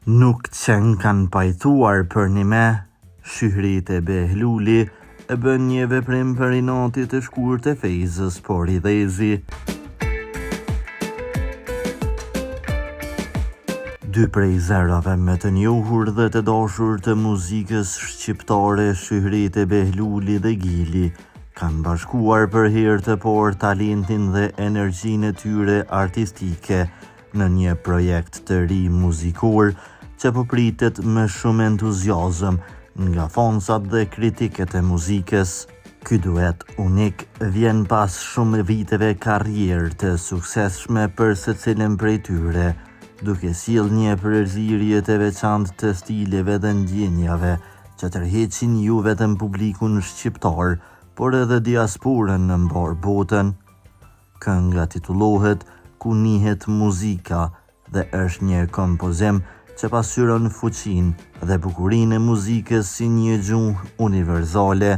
Nuk qenë kanë pajtuar për një me, Shyhrit e Behluli e bën një veprim për inatit të shkurt e fejzës, por i dhezi. Dy prej zerave me të njohur dhe të dashur të muzikës shqiptare, Shyhrit e Behluli dhe Gili, kanë bashkuar për herë të parë talentin dhe energjinë e tyre artistike në një projekt të ri muzikor që po pritet me shumë entuziazëm nga fansat dhe kritikët e muzikës. Ky duet unik vjen pas shumë viteve karrierë të suksesshme për secilin prej tyre, duke sjellë një përzierje të veçantë të stileve dhe ndjenjave që tërheqin jo vetëm publikun shqiptar, por edhe diasporën në mbar botën. Kënga titullohet Ku nihet muzika dhe është një kompozim që pasqyron fuqinë dhe bukurinë e muzikës si një gjuhë universale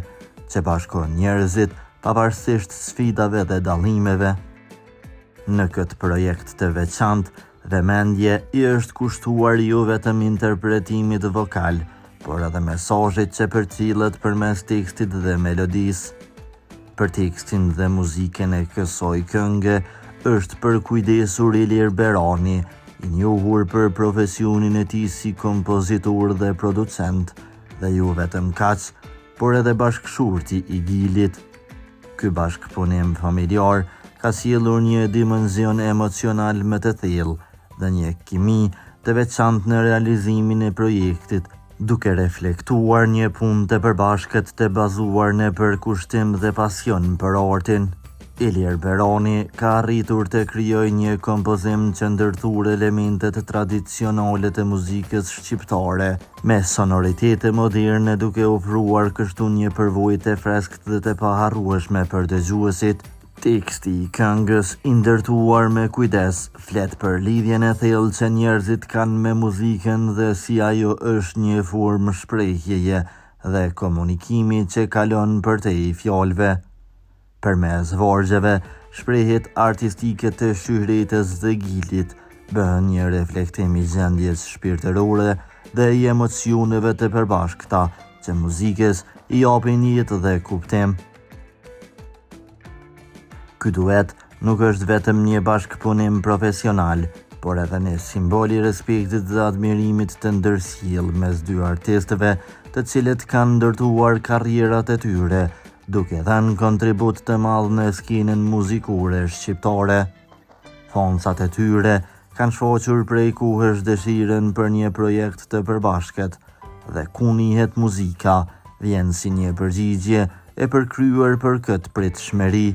që bashkon njerëzit pavarësisht sfidave dhe dallimeve. Në këtë projekt të veçantë vëmendje i është kushtuar jo vetëm interpretimit vokal, por edhe mesazhit që përcillet përmes tekstit dhe melodisë. Për tekstin dhe muzikën e kësaj këngë është përkujdesur Ilir Berani, i njohur për profesionin e tij si kompozitor dhe producent, dhe jo vetëm kaq, por edhe bashkëshorti i Gilit. Ky bashkëpunim familjar ka sjellur një dimension emocional më të thellë dhe një kimi të veçantë në realizimin e projektit, duke reflektuar një punë të përbashkët të bazuar në përkushtim dhe pasion për artin. Ilir Berani ka arritur të krijojë një kompozim që ndërthur elementet tradicionale të muzikës shqiptare me sonoritete moderne, duke ofruar kështu një përvojë të freskët dhe të paharrueshme për dëgjuesit. Teksti i këngës, i ndërtuar me kujdes, flet për lidhjen e thellë që njerëzit kanë me muzikën dhe si ajo është një formë shprehjeje dhe komunikimi që kalon përtej fjalëve. Përmes vargjeve, shprehjet artistike të Shyhritës dhe Gilit bën një reflektim i gjendjes shpirtërore dhe i emocioneve të përbashkëta që muzikës i japin jetë dhe kuptim. Ky duet nuk është vetëm një bashkëpunim profesional, por edhe një simbol i respektit dhe admirimit të ndërsjellë mes dy artistëve, të cilët kanë ndërtuar karrierat e tyre, duke dhënë kontribut të madh në skenën muzikore shqiptare. Fansat e tyre kanë shfaqur prej kohësh dëshirën për një projekt të përbashkët, dhe Ku nihet muzika vjen si një përgjigje e përkryer për këtë pritshmëri.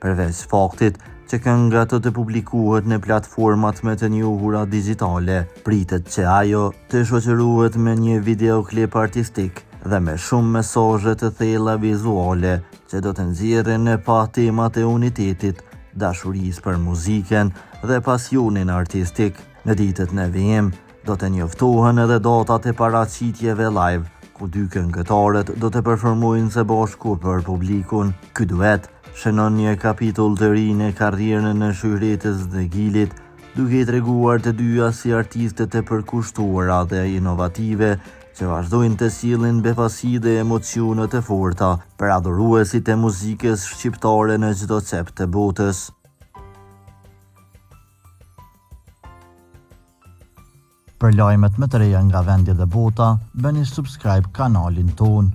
Përveç faktit që kënga të publikohet në platformat me të njohura digjitale, pritet që ajo të shoqërohet me një videoklip artistik dhe me shumë mesazhe të thella vizuale që do të nxjerrin në pa temat e unitetit, dashurisë për muzikën dhe pasionin artistik. Në ditët në vijim do të njoftohen edhe datat e paraqitjeve live, ku dy këngëtarët do të performojnë së bashku për publikun. Ky duet shënon një kapitull të ri në karrierën e Shyhritës dhe Gilit, duke i treguar të dyja si artiste të përkushtuara dhe inovative që vazhdojnë të sjellin befasi dhe emocione të forta për adhuruesit e muzikës shqiptare në çdo cep të botës. Për lajmet më të reja nga vendi dhe bota, bëni subscribe kanalin ton.